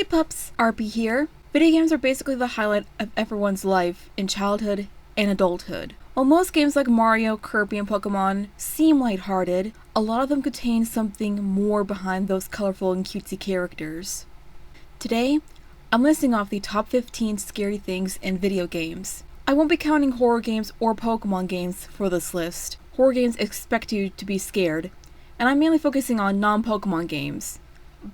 pups, RP here. Video games are basically the highlight of everyone's life in childhood and adulthood. While most games like Mario, Kirby, and Pokemon seem lighthearted, a lot of them contain something more behind those colorful and cutesy characters. Today, I'm listing off the top 15 scary things in video games. I won't be counting horror games or Pokemon games for this list. Horror games expect you to be scared, and I'm mainly focusing on non-Pokemon games.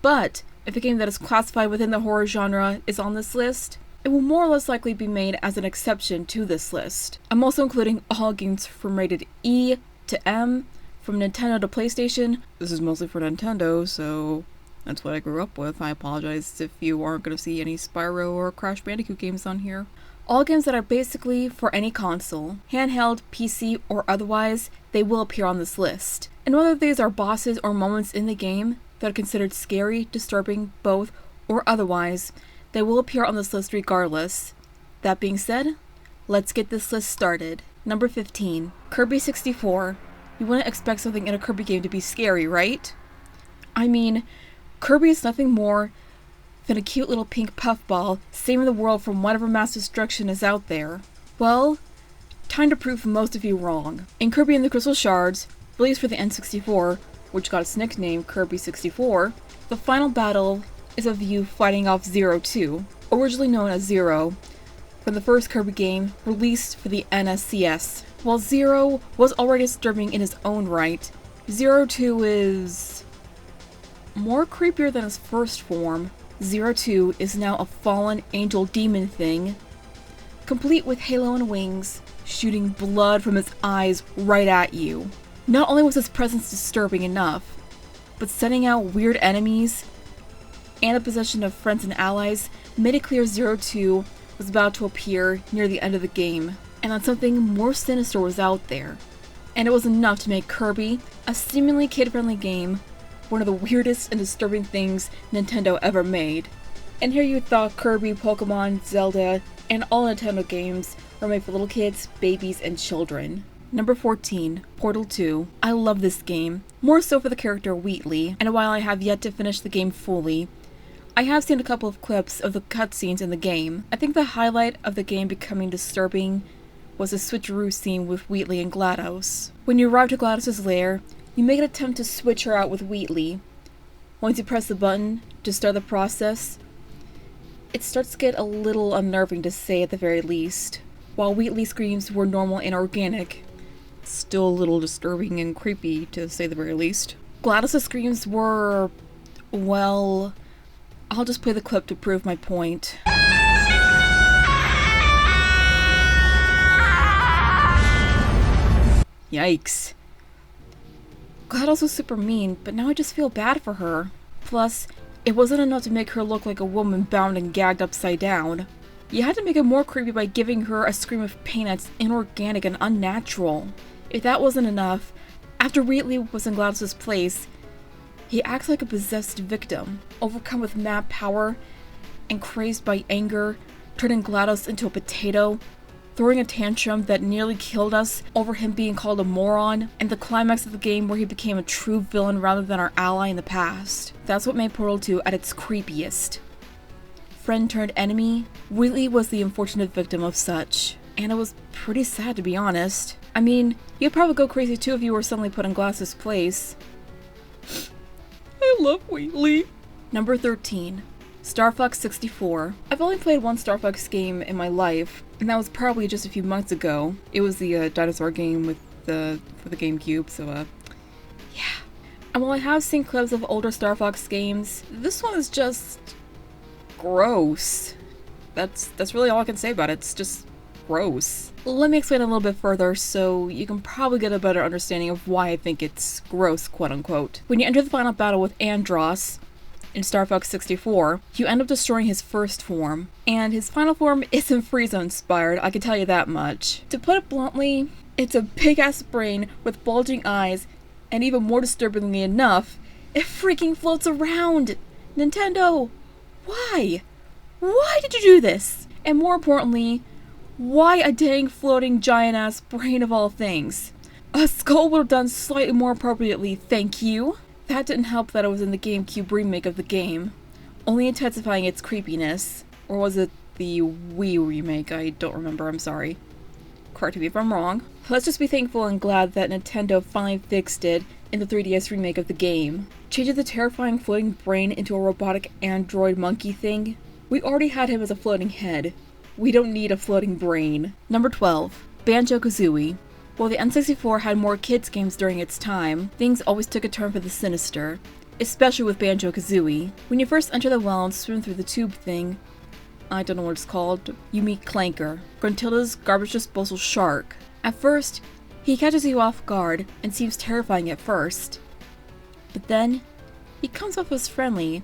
But if a game that is classified within the horror genre is on this list, it will more or less likely be made as an exception to this list. I'm also including all games from rated E to M, from Nintendo to PlayStation. This is mostly for Nintendo, so that's what I grew up with. I apologize if you aren't going to see any Spyro or Crash Bandicoot games on here. All games that are basically for any console, handheld, PC, or otherwise, they will appear on this list. And whether these are bosses or moments in the game that are considered scary, disturbing, both, or otherwise, they will appear on this list regardless. That being said, let's get this list started. Number 15, Kirby 64. You wouldn't expect something in a Kirby game to be scary, right? I mean, Kirby is nothing more than a cute little pink puffball saving the world from whatever mass destruction is out there. Well, time to prove most of you wrong. In Kirby and the Crystal Shards, released for the N64, which got its nickname Kirby 64, the final battle is of you fighting off Zero 2, originally known as Zero, from the first Kirby game released for the NSCS. While Zero was already disturbing in his own right, Zero 2 is more creepier than his first form. Zero 2 is now a fallen angel demon thing, complete with halo and wings, shooting blood from his eyes right at you. Not only was his presence disturbing enough, but sending out weird enemies and the possession of friends and allies made it clear Zero 2 was about to appear near the end of the game, and that something more sinister was out there. And it was enough to make Kirby, a seemingly kid-friendly game, one of the weirdest and disturbing things Nintendo ever made. And here you thought Kirby, Pokemon, Zelda, and all Nintendo games were made for little kids, babies, and children. Number 14, Portal 2. I love this game, more so for the character Wheatley, and while I have yet to finish the game fully, I have seen a couple of clips of the cutscenes in the game. I think the highlight of the game becoming disturbing was the switcheroo scene with Wheatley and GLaDOS. When you arrive to GLaDOS' lair, you make an attempt to switch her out with Wheatley. Once you press the button to start the process, it starts to get a little unnerving to say at the very least. While Wheatley's screams were normal and organic, still a little disturbing and creepy to say the very least. GLaDOS' screams were, well, I'll just play the clip to prove my point. Yikes. GLaDOS was super mean, but now I just feel bad for her. Plus, it wasn't enough to make her look like a woman bound and gagged upside down. You had to make it more creepy by giving her a scream of pain that's inorganic and unnatural. If that wasn't enough, after Wheatley was in GLaDOS' place, he acts like a possessed victim, overcome with mad power and crazed by anger, turning GLaDOS into a potato, throwing a tantrum that nearly killed us over him being called a moron, and the climax of the game where he became a true villain rather than our ally in the past. That's what made Portal 2 at its creepiest. Friend turned enemy, Wheatley was the unfortunate victim of such. And it was pretty sad, to be honest. I mean, you'd probably go crazy too if you were suddenly put in GLaDOS' place. I love Wheatley. Number 13, Star Fox 64. I've only played one Star Fox game in my life, and that was probably just a few months ago. It was the dinosaur game for the GameCube, so yeah. And while I have seen clips of older Star Fox games, this one is just gross. That's really all I can say about it. It's just gross. Let me explain a little bit further so you can probably get a better understanding of why I think it's gross, quote unquote. When you enter the final battle with Andross in Star Fox 64, you end up destroying his first form, and his final form isn't Frieza inspired, I can tell you that much. To put it bluntly, it's a big ass brain with bulging eyes, and even more disturbingly enough, it freaking floats around! Nintendo! Why? Why did you do this? And more importantly, why a dang floating giant-ass brain of all things? A skull would have done slightly more appropriately, thank you. That didn't help that it was in the GameCube remake of the game. only intensifying its creepiness. Or was it the Wii remake? I don't remember, I'm sorry. Correct me if I'm wrong. Let's just be thankful and glad that Nintendo finally fixed it in the 3DS remake of the game. Changing the terrifying floating brain into a robotic android monkey thing? We already had him as a floating head. We don't need a floating brain. Number 12. BanjoKazooie. While the N64 had more kids games during its time, things always took a turn for the sinister. Especially with BanjoKazooie. When you first enter the well and swim through the tube thing, I don't know what it's called, you meet Clanker, Gruntilda's garbage disposal shark. At first, he catches you off guard and seems terrifying at first. But then, he comes off as friendly,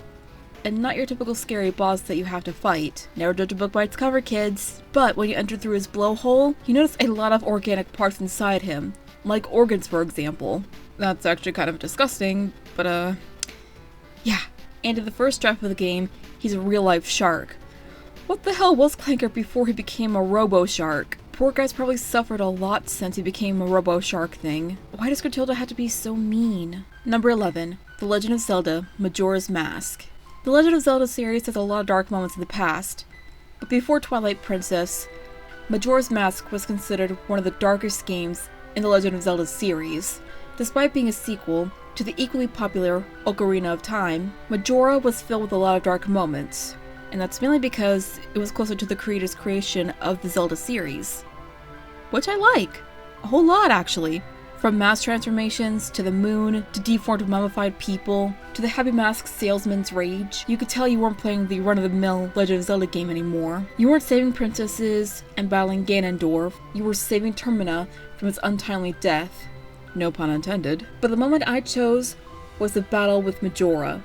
and not your typical scary boss that you have to fight. Never judge a book by its cover, kids. But when you enter through his blowhole, you notice a lot of organic parts inside him, like organs for example. That's actually kind of disgusting, but yeah. And in the first draft of the game, he's a real-life shark. What the hell was Clanker before he became a robo-shark? Poor guy's probably suffered a lot since he became a robo-shark thing. Why does Gruntilda have to be so mean? Number 11. The Legend of Zelda, Majora's Mask. The Legend of Zelda series has a lot of dark moments in the past, but before Twilight Princess, Majora's Mask was considered one of the darkest games in the Legend of Zelda series. Despite being a sequel to the equally popular Ocarina of Time, Majora was filled with a lot of dark moments. And that's mainly because it was closer to the creator's creation of the Zelda series. Which I like. A whole lot, actually. From mass transformations, to the moon, to deformed mummified people, to the heavy mask salesman's rage, you could tell you weren't playing the run-of-the-mill Legend of Zelda game anymore. You weren't saving princesses and battling Ganondorf, you were saving Termina from its untimely death. No pun intended. But the moment I chose was the battle with Majora.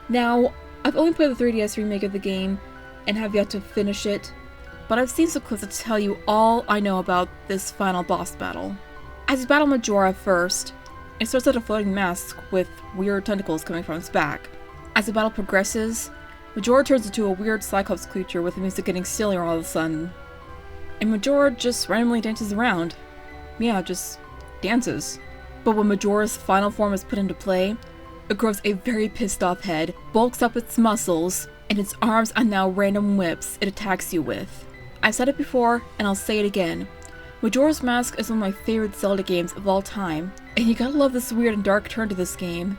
Now, I've only played the 3DS remake of the game, and have yet to finish it, but I've seen some clips to tell you all I know about this final boss battle. As you battle Majora first, it starts at a floating mask with weird tentacles coming from its back. As the battle progresses, Majora turns into a weird Cyclops creature with the music getting sillier all of a sudden. And Majora just randomly dances around. Yeah, just dances. But when Majora's final form is put into play, it grows a very pissed off head, bulks up its muscles, and its arms are now random whips it attacks you with. I've said it before, and I'll say it again. Majora's Mask is one of my favorite Zelda games of all time, and you gotta love this weird and dark turn to this game.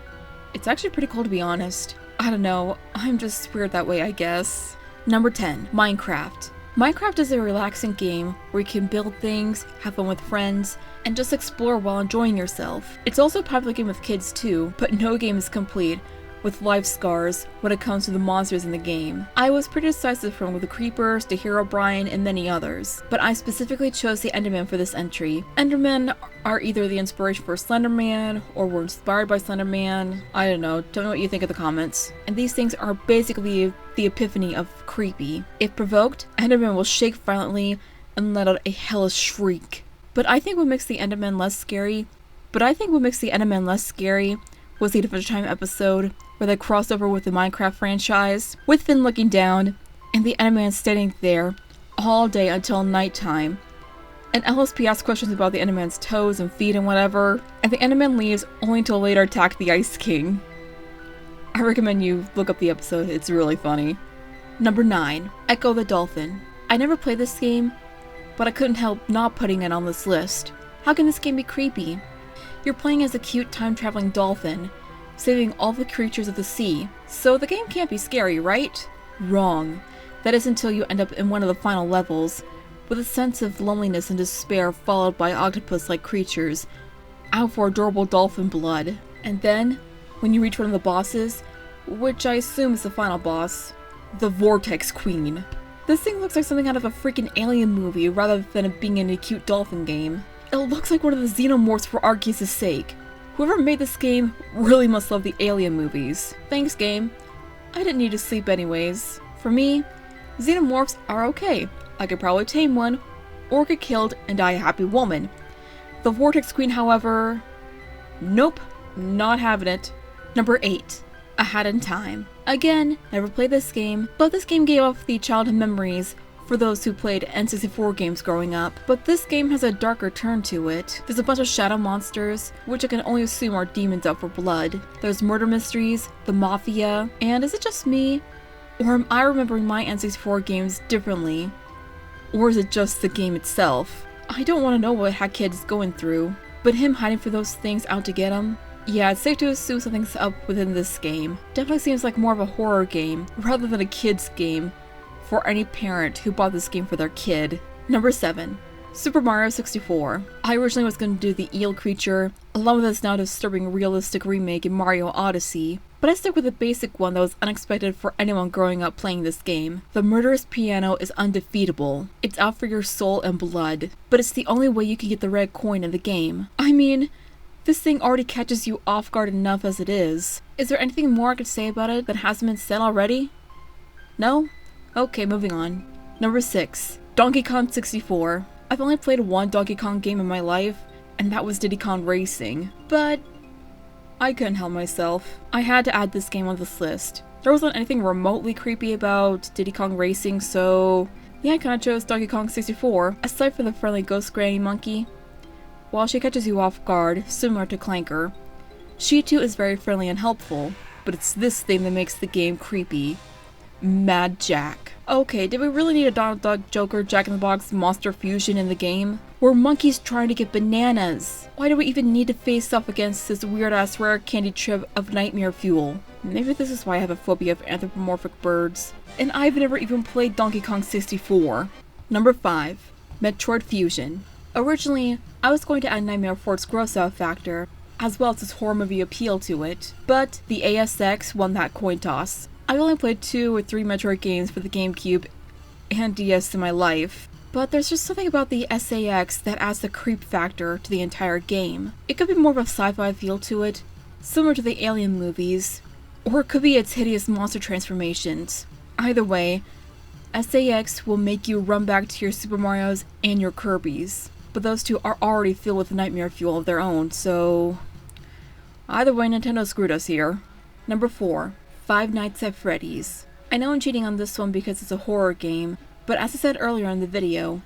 It's actually pretty cool to be honest. I don't know, I'm just weird that way I guess. Number 10. Minecraft. Minecraft is a relaxing game where you can build things, have fun with friends, and just explore while enjoying yourself. It's also a popular game with kids too, but no game is complete with life scars when it comes to the monsters in the game. I was pretty decisive from the creepers to Herobrine and many others, but I specifically chose the Enderman for this entry. Endermen are either the inspiration for Slenderman or were inspired by Slenderman. I don't know, tell me what you think in the comments. And these things are basically the epiphany of creepy. If provoked, Enderman will shake violently and let out a hellish shriek. But I think what makes the Enderman less scary was the Adventure Time episode where they crossed over with the Minecraft franchise, with Finn looking down, and the Enderman standing there all day until nighttime. And LSP asks questions about the Enderman's toes and feet and whatever, and the Enderman leaves only to later attack the Ice King. I recommend you look up the episode, it's really funny. Number 9. Echo the Dolphin. I never played this game, but I couldn't help not putting it on this list. How can this game be creepy? You're playing as a cute time-traveling dolphin, saving all the creatures of the sea, so the game can't be scary, right? Wrong. That is until you end up in one of the final levels, with a sense of loneliness and despair followed by octopus-like creatures, out for adorable dolphin blood. And then, when you reach one of the bosses, which I assume is the final boss, the Vortex Queen. This thing looks like something out of a freaking alien movie rather than it being in a cute dolphin game. It looks like one of the xenomorphs for Arceus' sake. Whoever made this game really must love the alien movies. Thanks, game. I didn't need to sleep anyways. For me, xenomorphs are okay. I could probably tame one, or get killed and die a happy woman. The Vortex Queen, however... nope, not having it. Number 8. A Hat in Time. Again, never played this game, but this game gave off the childhood memories for those who played N64 games growing up, but this game has a darker turn to it. There's a bunch of shadow monsters, which I can only assume are demons out for blood. There's murder mysteries, the mafia, and is it just me? Or am I remembering my N64 games differently? Or is it just the game itself? I don't want to know what Hat Kid is going through, but him hiding for those things out to get him? Yeah, it's safe to assume something's up within this game. Definitely seems like more of a horror game, rather than a kid's game, for any parent who bought this game for their kid. Number 7. Super Mario 64. I originally was going to do the eel creature, along with this now disturbing realistic remake in Mario Odyssey, but I stuck with the basic one that was unexpected for anyone growing up playing this game. The murderous piano is undefeatable. It's out for your soul and blood, but it's the only way you can get the red coin in the game. I mean, this thing already catches you off guard enough as it is. Is there anything more I could say about it that hasn't been said already? No? Okay, moving on. Number 6. Donkey Kong 64. I've only played one Donkey Kong game in my life, and that was Diddy Kong Racing, but I couldn't help myself. I had to add this game on this list. There wasn't anything remotely creepy about Diddy Kong Racing, so yeah, I kinda chose Donkey Kong 64, aside from the friendly ghost granny monkey. While she catches you off guard, similar to Clanker, she too is very friendly and helpful, but it's this thing that makes the game creepy. Mad Jack. Okay, did we really need a Donald Duck, Joker, Jack-in-the-Box, Monster Fusion in the game? We're monkeys trying to get bananas. Why do we even need to face off against this weird-ass rare candy trip of nightmare fuel? Maybe this is why I have a phobia of anthropomorphic birds. And I've never even played Donkey Kong 64. Number 5. Metroid Fusion. Originally, I was going to add Nightmare for its gross-out factor, as well as its horror movie appeal to it, but the ASX won that coin toss. I've only played 2 or 3 Metroid games for the GameCube and DS in my life, but there's just something about the SAX that adds the creep factor to the entire game. It could be more of a sci-fi feel to it, similar to the Alien movies, or it could be its hideous monster transformations. Either way, SAX will make you run back to your Super Marios and your Kirbys, but those two are already filled with nightmare fuel of their own, so either way, Nintendo screwed us here. Number 4. Five Nights at Freddy's. I know I'm cheating on this one because it's a horror game, but as I said earlier in the video,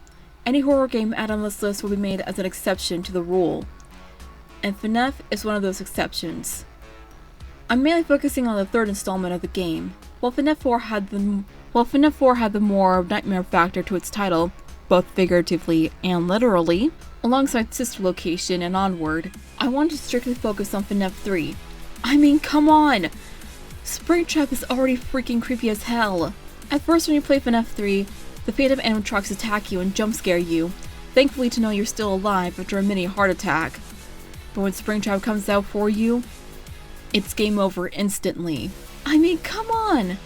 any horror game added on this list will be made as an exception to the rule, and FNAF is one of those exceptions. I'm mainly focusing on the third installment of the game. While FNAF 4 had the more nightmare factor to its title, both figuratively and literally, alongside Sister Location and Onward, I wanted to strictly focus on FNAF 3. I mean, come on! Springtrap is already freaking creepy as hell. At first when you play FNAF 3, the phantom animatronics attack you and jump scare you, thankfully to know you're still alive after a mini heart attack. But when Springtrap comes out for you, it's game over instantly. I mean, come on!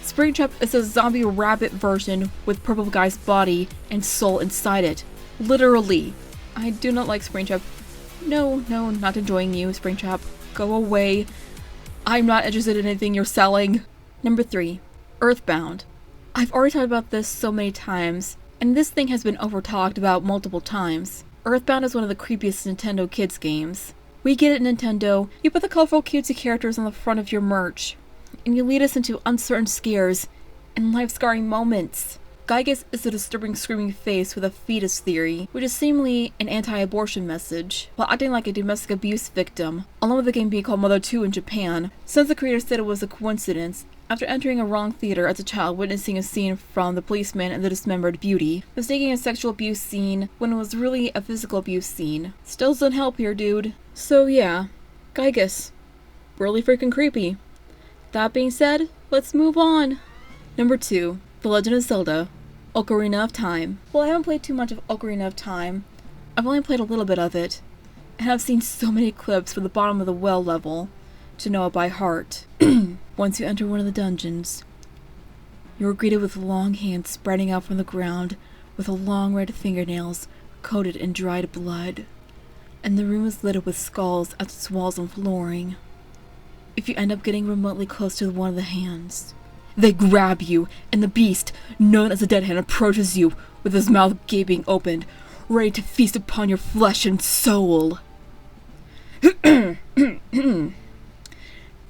Springtrap is a zombie rabbit version with Purple Guy's body and soul inside it. Literally. I do not like Springtrap. No, not enjoying you, Springtrap. Go away. I'm not interested in anything you're selling. Number 3. Earthbound. I've already talked about this so many times, and this thing has been over-talked about multiple times. Earthbound is one of the creepiest Nintendo kids games. We get it, Nintendo. You put the colorful cutesy characters on the front of your merch, and you lead us into uncertain scares and life-scarring moments. Gygus is a disturbing screaming face with a fetus theory, which is seemingly an anti-abortion message, while acting like a domestic abuse victim, along with the game being called Mother 2 in Japan, since the creator said it was a coincidence after entering a wrong theater as a child witnessing a scene from The Policeman and the Dismembered Beauty, mistaking a sexual abuse scene when it was really a physical abuse scene. Still doesn't help here, dude. So yeah, Gygus. Really freaking creepy. That being said, let's move on. Number 2. The Legend of Zelda. Ocarina of Time. Well, I haven't played too much of Ocarina of Time. I've only played a little bit of it, and I've seen so many clips from the bottom of the well level to know it by heart. Once you enter one of the dungeons, you are greeted with long hands spreading out from the ground with long red fingernails coated in dried blood, and the room is littered with skulls at its walls and flooring. If you end up getting remotely close to one of the hands, they grab you, and the beast, known as the Dead Hand, approaches you with his mouth gaping open, ready to feast upon your flesh and soul.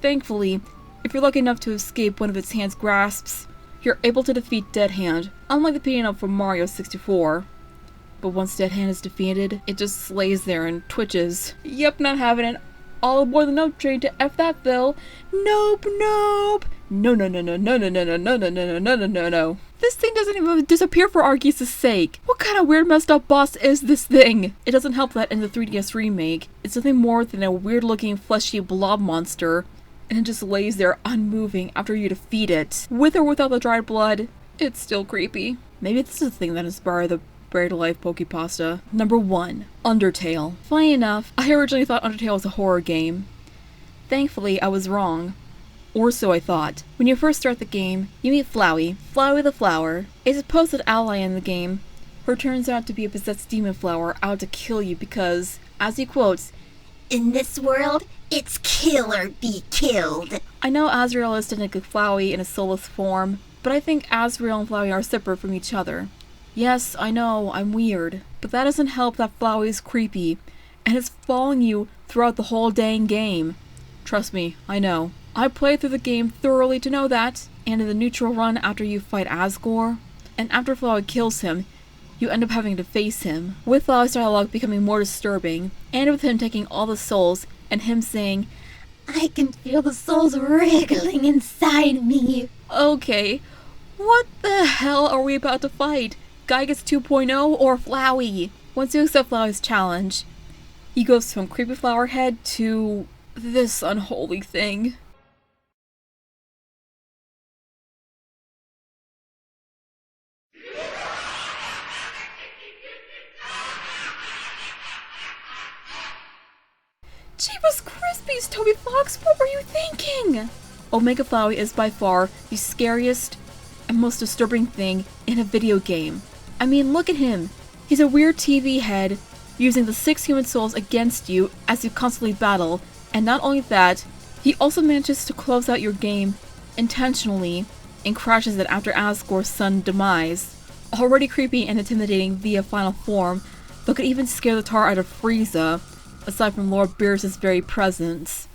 Thankfully, if you're lucky enough to escape one of its hand's grasps, you're able to defeat Dead Hand, unlike the beating up from Mario 64. But once Dead Hand is defeated, it just lays there and twitches. Yep, not having it. All aboard the nope train to F that Phil. Nope, nope. No, no, no, no, no, no, no, no, no, no, no, no, no, no, no. This thing doesn't even disappear for Arceus' sake. What kind of weird messed up boss is this thing? It doesn't help that in the 3DS remake, it's nothing more than a weird looking fleshy blob monster, and it just lays there unmoving after you defeat it. With or without the dried blood, it's still creepy. Maybe this is the thing that inspired the Buried Alive Pokepasta. Number 1. Undertale. Funny enough, I originally thought Undertale was a horror game. Thankfully, I was wrong. Or so I thought. When you first start the game, you meet Flowey. Flowey the Flower. A supposed ally in the game, who turns out to be a possessed demon flower out to kill you because, as he quotes, "In this world, it's kill or be killed." I know Azrael is technically Flowey in a soulless form, but I think Azrael and Flowey are separate from each other. Yes, I know, I'm weird, but that doesn't help that Flowey is creepy, and it's following you throughout the whole dang game. Trust me, I know. I played through the game thoroughly to know that, and in the neutral run after you fight Asgore, and after Flowey kills him, you end up having to face him, with Flowey's dialogue becoming more disturbing, and with him taking all the souls, and him saying, "I can feel the souls wriggling inside me." Okay, what the hell are we about to fight? Gygas 2.0 or Flowey? Once you accept Flowey's challenge, he goes from creepy flower head to this unholy thing. Jeepers Crispies, Toby Fox, what were you thinking? Omega Flowey is by far the scariest and most disturbing thing in a video game. I mean, look at him. He's a weird TV head, using the 6 human souls against you as you constantly battle, and not only that, he also manages to close out your game intentionally and crashes it after Asgore's sudden demise. Already creepy and intimidating via final form, but could even scare the tar out of Frieza, aside from Lord Beerus' very presence.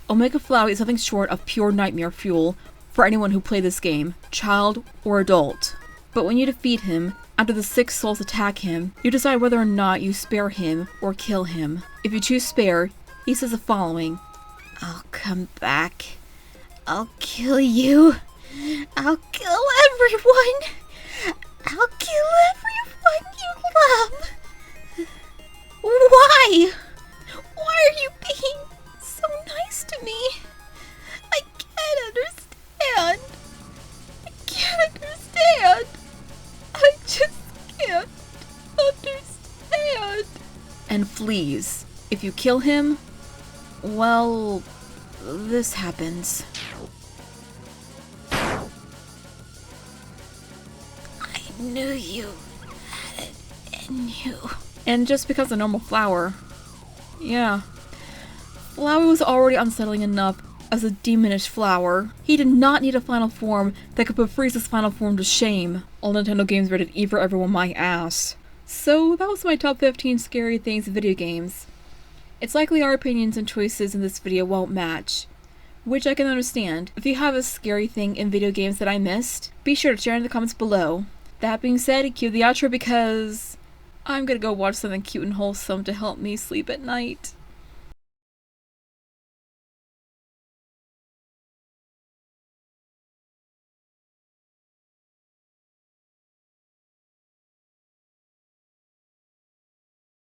Omega Flowey is nothing short of pure nightmare fuel for anyone who played this game, child or adult. But when you defeat him, after the 6 souls attack him, you decide whether or not you spare him or kill him. If you choose spare, he says the following: "I'll come back. I'll kill you. I'll kill everyone. I'll kill everyone you love." Why? Why are you being so nice to me? I can't understand. I can't understand. I just can't understand. And flees. If you kill him, well, this happens. I knew you had it in you. And just because a normal flower. Yeah. Flowey was already unsettling enough as a demonish flower. He did not need a final form that could put Frieza's final form to shame. All Nintendo games rated E for everyone my ass. So that was my top 15 scary things in video games. It's likely our opinions and choices in this video won't match, which I can understand. If you have a scary thing in video games that I missed, be sure to share in the comments below. That being said, cue the outro because I'm gonna go watch something cute and wholesome to help me sleep at night.